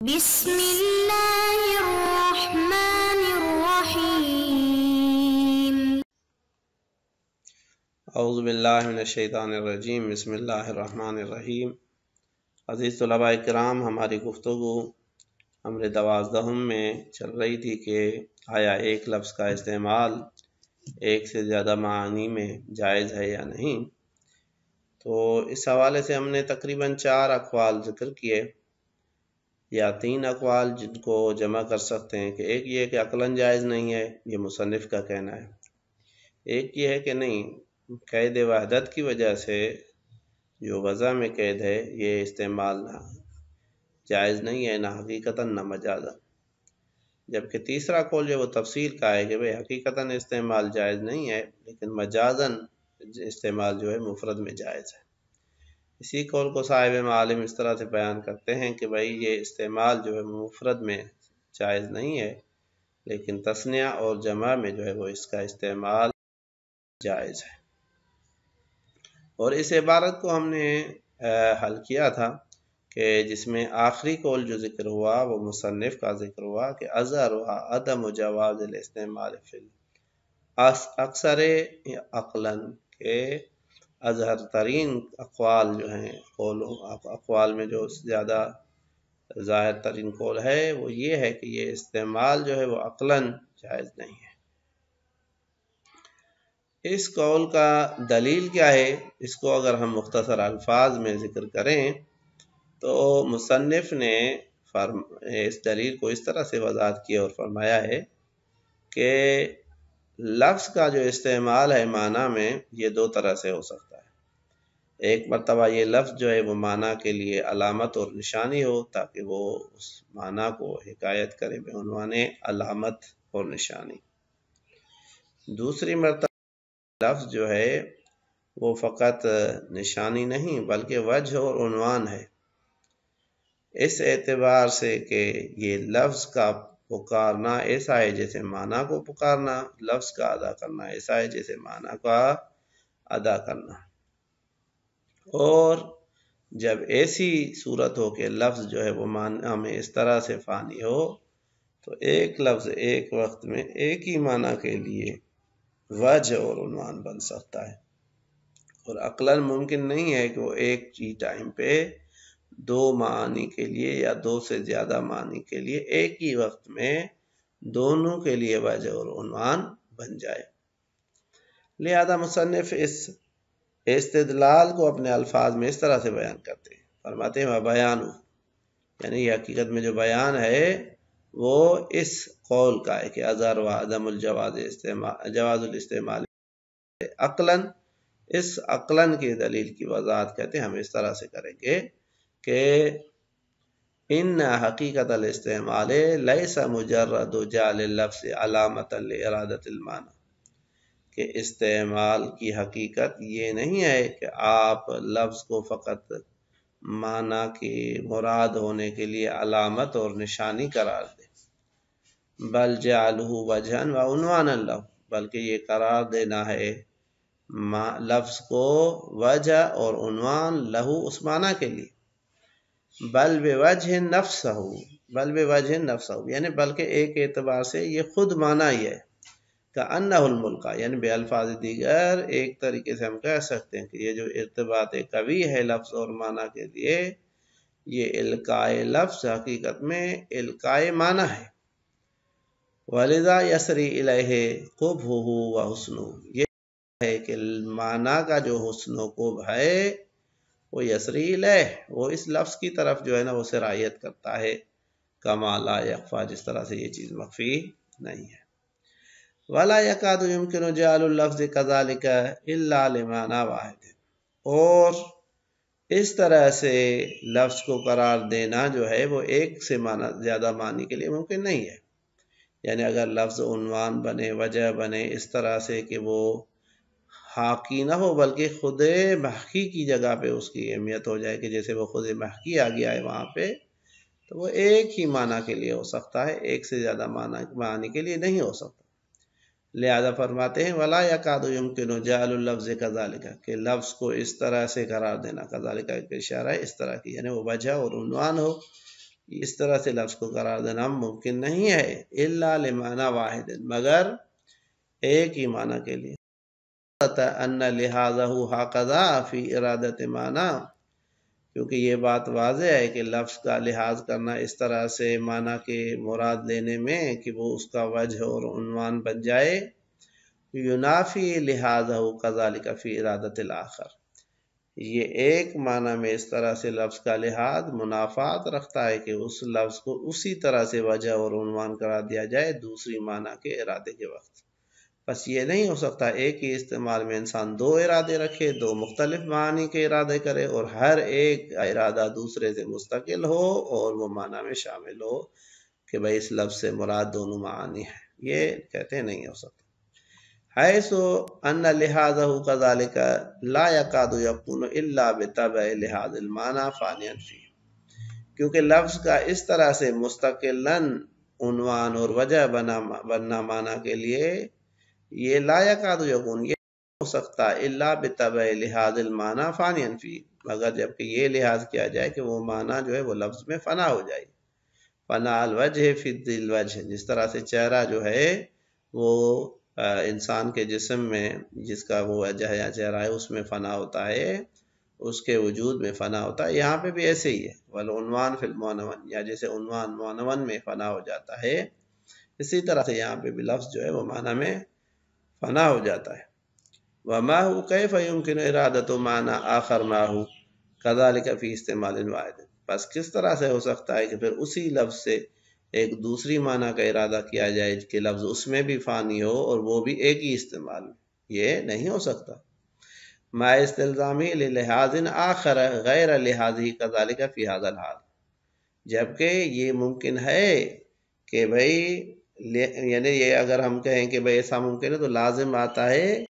بسم اللہ الرحمن الرحیم۔ اعوذ باللہ من الشیطان الرجیم، بسم اللہ الرحمن الرحیم۔ عزیز طلباء کرام، ہماری گفتگو امر 12 میں چل رہی تھی کہ آیا ایک لفظ کا استعمال ایک سے زیادہ معانی میں جائز ہے یا نہیں۔ تو اس حوالے سے ہم نے تقریباً 4 اقوال ذکر کیے یا 3 اقوال جن کو جمع کر سکتے ہیں کہ ایک یہ ہے کہ عقلاً جائز نہیں ہے، یہ مصنف کا کہنا ہے۔ ایک یہ ہے کہ نہیں، قید وحدت کی وجہ سے جو وضع میں قید ہے یہ استعمال نہ جائز نہیں ہے، نہ حقیقتاً نہ مجازاً۔ جبکہ تیسرا قول جو وہ تفصیل کا ہے کہ بھئی حقیقتاً استعمال جائز نہیں ہے لیکن مجازاً استعمال جو ہے مفرد میں جائز ہے۔ اسی قول کو صاحب معالم اس طرح سے بیان کرتے ہیں کہ بھئی یہ استعمال جو ہے مفرد میں جائز نہیں ہے لیکن تثنیہ اور جمع میں جو ہے وہ اس کا استعمال جائز ہے۔ اور اس عبارت کو ہم نے حل کیا تھا کہ جس میں آخری قول جو ذکر ہوا وہ مصنف کا ذکر ہوا کہ اظہرها عدم جواز الاستعمال فی اکثر عقلاً کے اظہر ترین اقوال جو ہیں، اقوال میں جو زیادہ ظاہر ترین قول ہے وہ یہ ہے کہ یہ استعمال جو ہے وہ عقلاً جائز نہیں ہے۔ اس قول کا دلیل کیا ہے؟ اس کو اگر ہم مختصر الفاظ میں ذکر کریں تو مصنف نے اس دلیل کو اس طرح سے وضاحت کیا اور فرمایا ہے کہ لفظ کا جو استعمال ہے معنی میں یہ 2 طرح سے ہو سکتا ہے۔ ایک مرتبہ یہ لفظ جو ہے وہ معنی کے لیے علامت اور نشانی ہو تاکہ وہ اس معنی کو حکایت کرے بعنوان علامت اور نشانی۔ دوسری مرتبہ لفظ جو ہے وہ فقط نشانی نہیں بلکہ وجہ اور عنوان ہے، اس اعتبار سے کہ یہ لفظ کا پکارنا ایسا ہے جیسے معنی کو پکارنا، لفظ کا ادا کرنا ایسا ہے جیسے معنی کا ادا کرنا۔ اور جب ایسی صورت ہو کہ لفظ جو ہے وہ معنی میں اس طرح سے فانی ہو تو ایک لفظ ایک وقت میں ایک ہی معنی کے لیے وجہ اور عنوان بن سکتا ہے، اور عقلاً ممکن نہیں ہے کہ وہ ایک ہی ٹائم پہ 2 معانی کے لیے یا 2 سے زیادہ معانی کے لیے ایک ہی وقت میں دونوں کے لیے وجہ اور عنوان بن جائے۔ لہذا مصنف اس استدلال کو اپنے الفاظ میں اس طرح سے بیان کرتے ہیں، فرماتے ہیں بیان، یعنی یہ حقیقت میں جو بیان ہے وہ اس قول کا ہے کہ اظہر و عدم جواز الاستعمال عقلاً، اس عقلاً کی دلیل کی وضاحت کہتے ہیں ہم اس طرح سے کریں گے کہ ان حقیقت الاستعمال لیس مجرد جعل اللفظ علامت لارادۃ المعنی، کہ استعمال کی حقیقت یہ نہیں ہے کہ آپ لفظ کو فقط معنی کی مراد ہونے کے لیے علامت اور نشانی قرار دیں، بل جعلہ وجھا و عنوانا لہ، بلکہ یہ قرار دینا ہے لفظ کو وجہ اور عنوان لہو اس معنی کے لیے، بل بوجہ نفسہ، یعنی بلکہ ایک اعتبار سے یہ خود معنی ہی ہے، کأنہ الملقا، یعنی بے الفاظ دیگر ایک طریقے سے ہم کہہ سکتے ہیں کہ یہ جو ارتباط قوی ہے لفظ اور معنی کے لیے، یہ القائے لفظ حقیقت میں القائے معنی ہے۔ وَلِذَا يَسْرِي إِلَيْهِ قُبْحُهُ وَحُسْنُهُ، یہ ہے کہ معنی کا جو حسن و قبح ہے وہ یسری الیہ، وہ اس لفظ کی طرف جو ہے نا وہ سرایت کرتا ہے، کما لا یخفی، جس طرح سے یہ چیز مخفی نہیں ہے۔ وَلَا يَكَادُ يُمْكِنُ جَعْلُ اللَّفْظِ كَذَلِكَ إِلَّا لِمَعْنَىٰ وَاحِدٍ، اور اس طرح سے لفظ کو قرار دینا جو ہے وہ ایک سے زیادہ معنی کے لیے ممکن نہیں ہے، یعنی اگر لفظ عنوان بنے، وجہ بنے اس طرح سے کہ وہ حاکی نہ ہو بلکہ خود محکی کی جگہ پہ اس کی اہمیت ہو جائے کہ جیسے وہ خود محکی آ گیا ہے وہاں پہ، تو وہ ایک ہی معنی کے لیے ہو سکتا ہے، ایک سے زیادہ معنی کے لیے نہیں ہو سکتا۔ لہذا فرماتے ہیں وَلَا يَكَادُ يُمْكِنُ جَعْلُ اللَّفْظِ كَذَلِكَ، کہ لفظ کو اس طرح سے قرار دینا، كَذَلِكَ ایک اشارہ ہے اس طرح کی، یعنی وہ وجہ اور عنوان ہو، اس طرح سے لفظ کو قرار دینا ممکن نہیں ہے، الا لمعنی واحد، مگر ایک ہی معنی کے لیے، ان لہذا ہکذا فی ارادت معنی، کیونکہ یہ بات واضح ہے کہ لفظ کا لحاظ کرنا اس طرح سے معنی کے مراد لینے میں کہ وہ اس کا وجہ اور عنوان بن جائے، ینافی لہذا کذالک فی ارادت الاخر، یہ ایک معنی میں اس طرح سے لفظ کا لحاظ منافات رکھتا ہے کہ اس لفظ کو اسی طرح سے وجہ اور عنوان قرار دیا جائے دوسری معنی کے ارادے کے وقت۔ بس یہ نہیں ہو سکتا ایک ہی استعمال میں انسان دو ارادے رکھے، دو مختلف معنی کے ارادے کرے، اور ہر ایک ارادہ دوسرے سے مستقل ہو اور وہ معنی میں شامل ہو کہ بھئی اس لفظ سے مراد دونوں معنی ہیں، یہ کہتے نہیں ہو سکتا۔ حیث ان لہذا کذالک لا یکاد یکون الا بتبع لحاظ المعنی فانیا فی، کیونکہ لفظ کا اس طرح سے مستقلاً عنوان اور وجہ بننا معنی کے لیے یہ لا یکاد یکون، یہ نہیں ہو سکتا الا بتبع لحاظ المعنی فانیا فی، مگر جبکہ یہ لحاظ کیا جائے کہ وہ معنی جو ہے وہ لفظ میں فنا ہو جائے، فنا الوجہ فی الوجہ، جس طرح سے چہرہ جو ہے وہ انسان کے جسم میں جس کا وہ وجہ یا چہرہ ہے اس میں فنا ہوتا ہے، اس کے وجود میں فنا ہوتا ہے، یہاں پہ بھی ایسے ہی ہے، والعنوان فی المعنون، یا جیسے عنوان معنون میں فنا ہو جاتا ہے، اسی طرح سے یہاں پہ بھی لفظ جو ہے وہ معنی میں فنا ہو جاتا ہے۔ وما هو کیف یمکن ارادۃ معنی آخر ما هو کذالک فی استعمال واحد، بس کس طرح سے ہو سکتا ہے کہ پھر اسی لفظ سے ایک دوسری معنی کا ارادہ کیا جائے کہ لفظ اس میں بھی فانی ہو اور وہ بھی ایک ہی استعمال میں، یہ نہیں ہو سکتا۔ ما استلزامی للحاظ آخر غیر لحاظی کذالک فی ھذا الحال، جبکہ یہ ممکن ہے کہ بھئی یعنی یہ اگر ہم کہیں کہ بھئی ایسا ممکن ہے تو لازم آتا ہے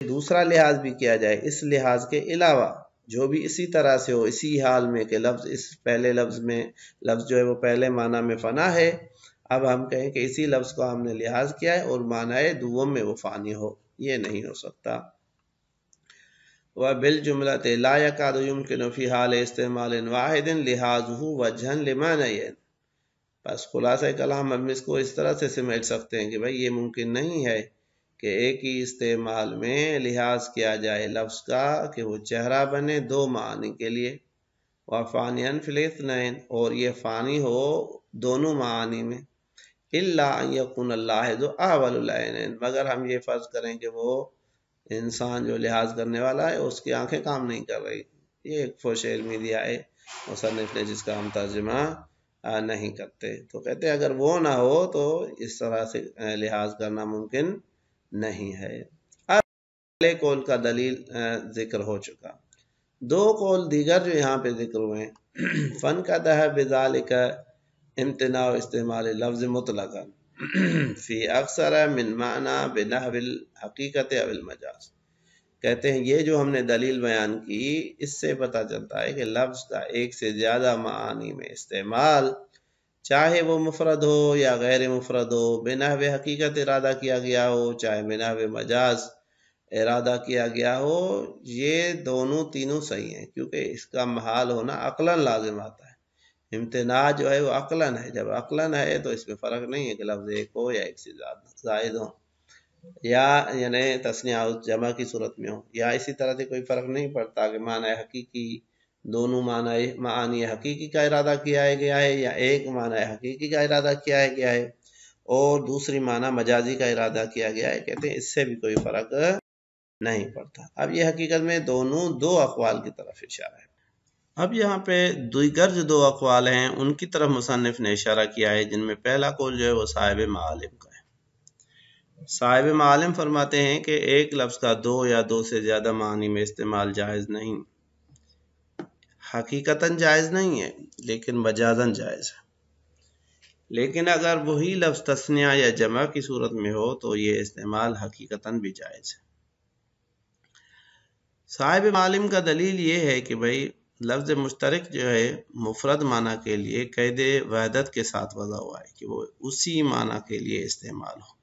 دوسرا لحاظ بھی کیا جائے اس لحاظ کے علاوہ جو بھی اسی طرح سے ہو، اسی حال میں کہ لفظ اس پہلے لفظ میں لفظ جو ہے وہ پہلے معنی میں فنا ہے، اب ہم کہیں کہ اسی لفظ کو ہم نے لحاظ کیا ہے اور معنی دوم میں وہ فانی ہو، یہ نہیں ہو سکتا۔ وبالجملۃ لا یکاد یمکن فی حال استعمال واحد لحاظہ وجہا لمعنیین، بس خلاصہ کلام ہم اس کو اس طرح سے سمیٹ سکتے ہیں کہ بھئی یہ ممکن نہیں ہے کہ ایک ہی استعمال میں لحاظ کیا جائے لفظ کا کہ وہ چہرہ بنے دو معنی کے لیے، وَفَانِيًا فِي الْاثْنَيْنِ، اور یہ فانی ہو دونوں معانی میں، إِلَّا أَن يَكُونَ اللَّاحِظُ أَحْوَلُ الْعَيْنَيْنِ، مگر ہم یہ فرض کریں کہ وہ انسان جو لحاظ کرنے والا ہے اس کی آنکھیں کام نہیں کر رہی، یہ ایک فوش علمی دیا ہے مصنف نے جس کا ہم ترجمہ نہیں کرتے، تو کہتے ہیں اگر وہ نہ ہو تو اس طرح سے لحاظ کرنا ممکن نہیں ہے۔ اب پہلے قول کا دلیل ذکر ہو چکا، دو قول دیگر جو یہاں پہ ذکر ہوئے ہیں، فن کا دہ بذالک امتناع استعمال لفظ مطلقا فی اکثر من معنی بنحو الحقیقت او المجاز، کہتے ہیں یہ جو ہم نے دلیل بیان کی اس سے پتہ چلتا ہے کہ لفظ کا ایک سے زیادہ معانی میں استعمال چاہے وہ مفرد ہو یا غیر مفرد ہو، بنحو حقیقت ارادہ کیا گیا ہو چاہے بنحو مجاز ارادہ کیا گیا ہو، یہ دونوں تینوں صحیح ہیں، کیونکہ اس کا محال ہونا عقلاً لازم آتا ہے، امتناع جو ہے وہ عقلاً ہے، جب عقلاً ہے تو اس میں فرق نہیں ہے کہ لفظ ایک ہو یا ایک سے زائد ہو، یا یعنی تثنیہ جمع کی صورت میں ہو، یا اسی طرح سے کوئی فرق نہیں پڑتا کہ معنی حقیقی دونوں معنی حقیقی کا ارادہ کیا گیا ہے یا ایک معنی حقیقی کا ارادہ کیا گیا ہے اور دوسری معنی مجازی کا ارادہ کیا گیا ہے، کہتے ہیں اس سے بھی کوئی فرق نہیں پڑتا۔ اب یہ حقیقت میں دونوں دو اقوال کی طرف اشارہ ہے۔ اب یہاں پہ دیگر جو دو اقوال ہیں ان کی طرف مصنف نے اشارہ کیا ہے، جن میں پہلا قول جو ہے وہ صاحب معالم کا ہے۔ صاحب معالم فرماتے ہیں کہ ایک لفظ کا دو یا دو سے زیادہ معنی میں استعمال جائز نہیں، حقیقتاً جائز نہیں ہے لیکن مجازاً جائز ہے، لیکن اگر وہی لفظ تثنیہ یا جمع کی صورت میں ہو تو یہ استعمال حقیقتاً بھی جائز ہے۔ صاحب معالم کا دلیل یہ ہے کہ بھئی لفظ مشترک جو ہے مفرد معنی کے لیے قید وحدت کے ساتھ وضع ہوا ہے کہ وہ اسی معنی کے لیے استعمال ہو،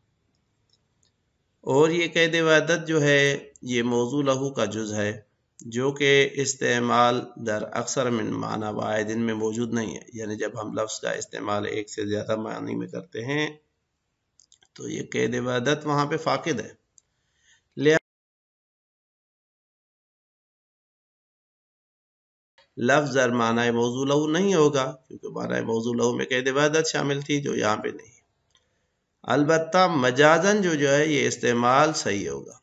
اور یہ قید وحدت جو ہے یہ موضوع لہو کا جز ہے، جو کہ استعمال در اکثر من معنی واحد ان میں موجود نہیں ہے، یعنی جب ہم لفظ کا استعمال ایک سے زیادہ معنی میں کرتے ہیں تو یہ قید وحدت وہاں پہ فاقد ہے۔ لفظ در معنی موضوع لہو نہیں ہوگا، کیونکہ معنی موضوع لہو میں قید وحدت شامل تھی جو یہاں پہ نہیں۔ البتہ مجازن جو ہے یہ استعمال صحیح ہوگا،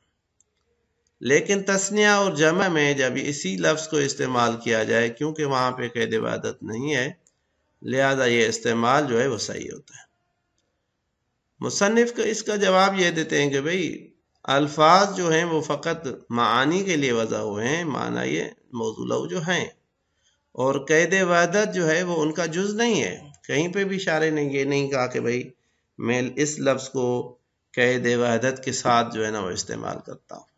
لیکن تثنیہ اور جمع میں جب اسی لفظ کو استعمال کیا جائے کیونکہ وہاں پہ قید وحدت نہیں ہے، لہذا یہ استعمال جو ہے وہ صحیح ہوتا ہے۔ مصنف کو اس کا جواب یہ دیتے ہیں کہ بھئی الفاظ جو ہیں وہ فقط معانی کے لیے وضع ہوئے ہیں، معنی یہ موضوع لہو جو ہیں، اور قید وحدت جو ہے وہ ان کا جز نہیں ہے۔ کہیں پہ بھی شارح نے یہ نہیں کہا کہ بھئی میں اس لفظ کو قید وحدت کے ساتھ جو ہے نا وہ استعمال کرتا ہوں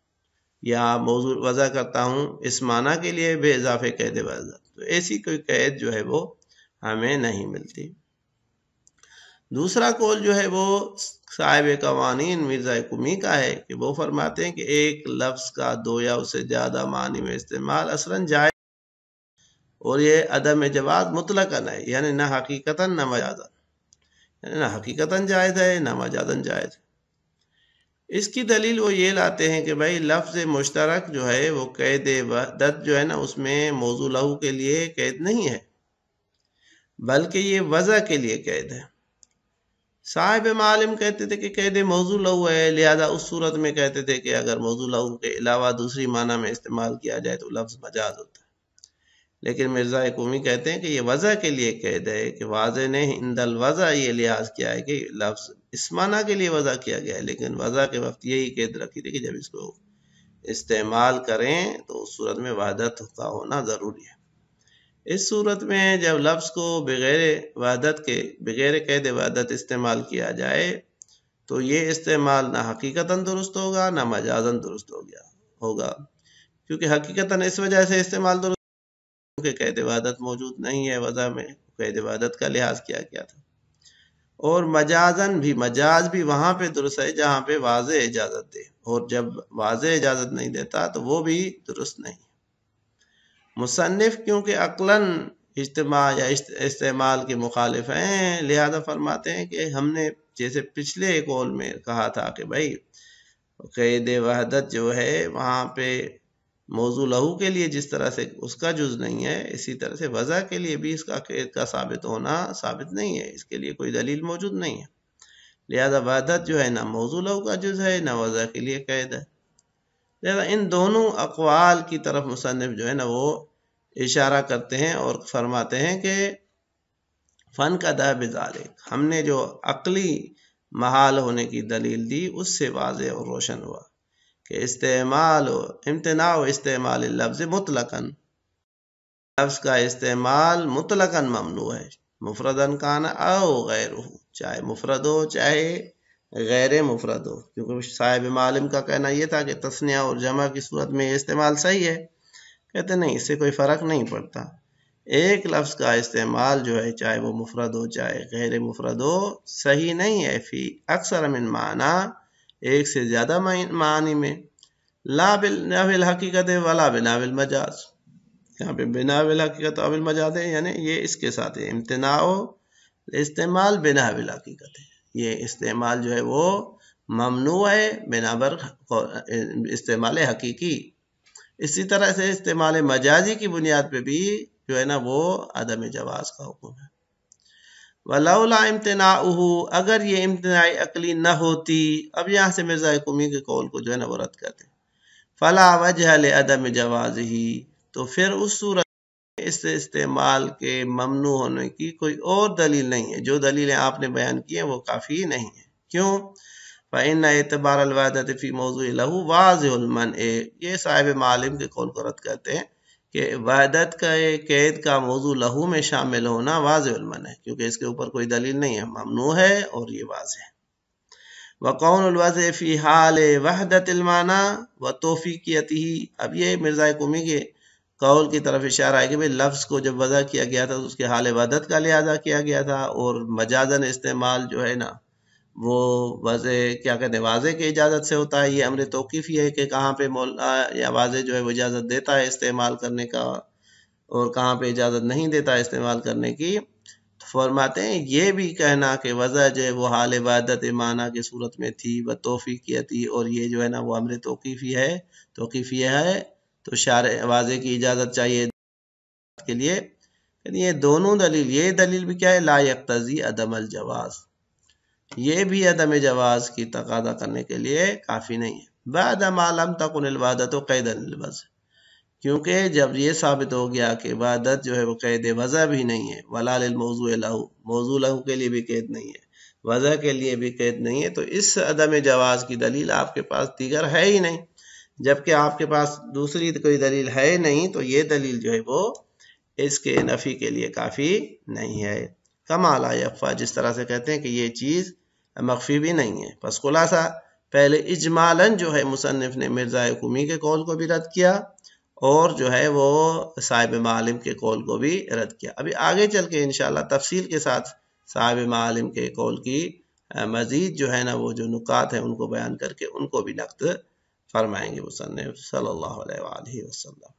یا موضوع وضع کرتا ہوں اس معنی کے لیے بے اضافے قید وحدت، تو ایسی کوئی قید جو ہے وہ ہمیں نہیں ملتی۔ دوسرا قول جو ہے وہ صاحب قوانین مرزا قمی کا ہے کہ وہ فرماتے ہیں کہ ایک لفظ کا دو یا اس سے زیادہ معنی میں استعمال اصلاً جائز، اور یہ عدم جواز مطلقاً ہے، یعنی نہ حقیقتاً نہ مجازاً، یعنی نہ حقیقتاً جائز ہے نہ مجازاً جائز ہے۔ اس کی دلیل وہ یہ لاتے ہیں کہ بھائی لفظ مشترک جو ہے وہ قید وحدت جو ہے نا اس میں موضوع لہو کے لیے قید نہیں ہے، بلکہ یہ وضع کے لیے قید ہے۔ صاحب معالم کہتے تھے کہ قید موضوع لہو ہے، لہذا اس صورت میں کہتے تھے کہ اگر موضوع لہو کے علاوہ دوسری معنی میں استعمال کیا جائے تو لفظ مجاز ہوتا ہے، لیکن مرزا قومی کہتے ہیں کہ یہ وضع کے لیے قید ہے کہ واضح نے عند الوضع یہ لحاظ کیا ہے کہ لفظ اس معنی کے لیے وضع کیا گیا ہے، لیکن وضع کے وقت یہی قید رکھی تھی کہ جب اس کو استعمال کریں تو اس صورت میں وحدت کا ہونا ضروری ہے۔ اس صورت میں جب لفظ کو بغیر وحدت کے بغیر قید وحدت استعمال کیا جائے تو یہ استعمال نہ حقیقتاً درست ہوگا نہ مجازاً درست ہوگا، کیونکہ حقیقتاً اس وجہ سے استعمال درست کہ قید وحدت موجود نہیں ہے، وضع میں قید وحدت کا لحاظ کیا گیا تھا، اور مجازاً بھی مجاز بھی وہاں پہ درست ہے جہاں پہ واضح اجازت دے، اور جب واضح اجازت نہیں دیتا تو وہ بھی درست نہیں۔ مصنف کیونکہ عقلاً اجتماع یا استعمال کے مخالف ہیں، لہذا فرماتے ہیں کہ ہم نے جیسے پچھلے قول میں کہا تھا کہ بھائی قید وحدت جو ہے وہاں پہ موضوع لہو کے لیے جس طرح سے اس کا جز نہیں ہے، اسی طرح سے وضع کے لیے بھی اس کا قید کا ثابت ہونا ثابت نہیں ہے، اس کے لیے کوئی دلیل موجود نہیں ہے، لہذا وحدت جو ہے نہ موضوع لہو کا جز ہے نہ وضع کے لیے قید ہے۔ لہذا ان دونوں اقوال کی طرف مصنف جو ہے نا وہ اشارہ کرتے ہیں اور فرماتے ہیں کہ فن کا دہ بذالک، ہم نے جو عقلی محال ہونے کی دلیل دی اس سے واضح اور روشن ہوا کہ استعمال و امتناع و استعمال لفظ مطلقاً، لفظ کا استعمال مطلقاً ممنوع ہے، مفردن کان او غیرہ، چاہے مفرد ہو چاہے غیر مفرد ہو، کیونکہ صاحب معالم کا کہنا یہ تھا کہ تثنیہ اور جمع کی صورت میں یہ استعمال صحیح ہے، کہتے نہیں اس سے کوئی فرق نہیں پڑتا، ایک لفظ کا استعمال جو ہے چاہے وہ مفرد ہو چاہے غیر مفرد ہو صحیح نہیں ہے، فی اکثر من معنی، ایک سے زیادہ معنی میں، لا بالحقیقت ولا بنا بالمجاز، یہاں پہ بنا بالحقیقت و بالمجاز ہے، یعنی یہ اس کے ساتھ ہے امتناع استعمال بنا بالحقیقت ہے، یہ استعمال جو ہے وہ ممنوع ہے بنا بر استعمال حقیقی، اسی طرح سے استعمال مجازی کی بنیاد پہ بھی جو ہے نا وہ عدم جواز کا حکم ہے۔ ولولا امتناعہ، اگر یہ امتناع عقلی نہ ہوتی، اب یہاں سے مرزا قمی کے قول کو جو ہے نا وہ رد کرتے، فلا وجہ لعدم جوازہ، تو پھر اس صورت میں اس استعمال کے ممنوع ہونے کی کوئی اور دلیل نہیں ہے، جو دلیلیں آپ نے بیان کی ہیں وہ کافی نہیں ہیں، کیوں؟ فإن اعتبار الوحدت فی موضوع لہو واضح المنع، یہ صاحب معالم کے قول کو رد کرتے ہیں کہ وحدت کا قید کا موضوع لہو میں شامل ہونا واضح المنع ہے، کیونکہ اس کے اوپر کوئی دلیل نہیں ہے، ممنوع ہے اور یہ واضح ہے۔ وقون الوضع فی حال وحدت المعنی و توفیقیتہ، اب یہ مرزا قمی کے قول کی طرف اشارہ ہے کہ بھئی لفظ کو جب وضع کیا گیا تھا تو اس کے حال وحدت کا لحاظہ کیا گیا تھا، اور مجازن استعمال جو ہے نا وہ وضع کیا کہتے ہیں واضح کی اجازت سے ہوتا ہے، یہ امر توقیفی ہے کہ کہاں پہ مولا یا واضح جو ہے وہ اجازت دیتا ہے استعمال کرنے کا اور کہاں پہ اجازت نہیں دیتا ہے استعمال کرنے کی۔ فرماتے ہیں یہ بھی کہنا کہ وضع جو ہے وہ حال عبادت معنی کی صورت میں تھی و توفیقیتی، اور یہ جو ہے نا وہ امر توقیفی ہے تو شارع واضح کی اجازت چاہیے کے لیے۔ یہ دونوں دلیل، یہ دلیل بھی کیا ہے، لا یقتضی عدم الجواز، یہ بھی عدم جواز کی تقاضا کرنے کے لیے کافی نہیں ہے۔ بعد ما لم تکن العبادت قیدا للوضع، کیونکہ جب یہ ثابت ہو گیا کہ عبادت جو ہے وہ قید وضع بھی نہیں ہے، ولا للموضوع لہ، موضوع لہ کے لیے بھی قید نہیں ہے، وضع کے لیے بھی قید نہیں ہے، تو اس عدم جواز کی دلیل آپ کے پاس دیگر ہے ہی نہیں۔ جبکہ آپ کے پاس دوسری کوئی دلیل ہے نہیں تو یہ دلیل جو ہے وہ اس کے نفی کے لیے کافی نہیں ہے۔ کما لا یخفی، جس طرح سے کہتے ہیں کہ یہ چیز مخفی بھی نہیں ہے۔ پس خلاصہ پہلے اجمالاً جو ہے مصنف نے مرزا یعقومی کے قول کو بھی رد کیا اور جو ہے وہ صاحب معالم کے قول کو بھی رد کیا۔ ابھی آگے چل کے انشاءاللہ تفصیل کے ساتھ صاحب معالم کے قول کی مزید جو ہے نا وہ جو نکات ہیں ان کو بیان کر کے ان کو بھی نقد فرمائیں گے مصنف صلی اللہ علیہ وآلہ وسلم۔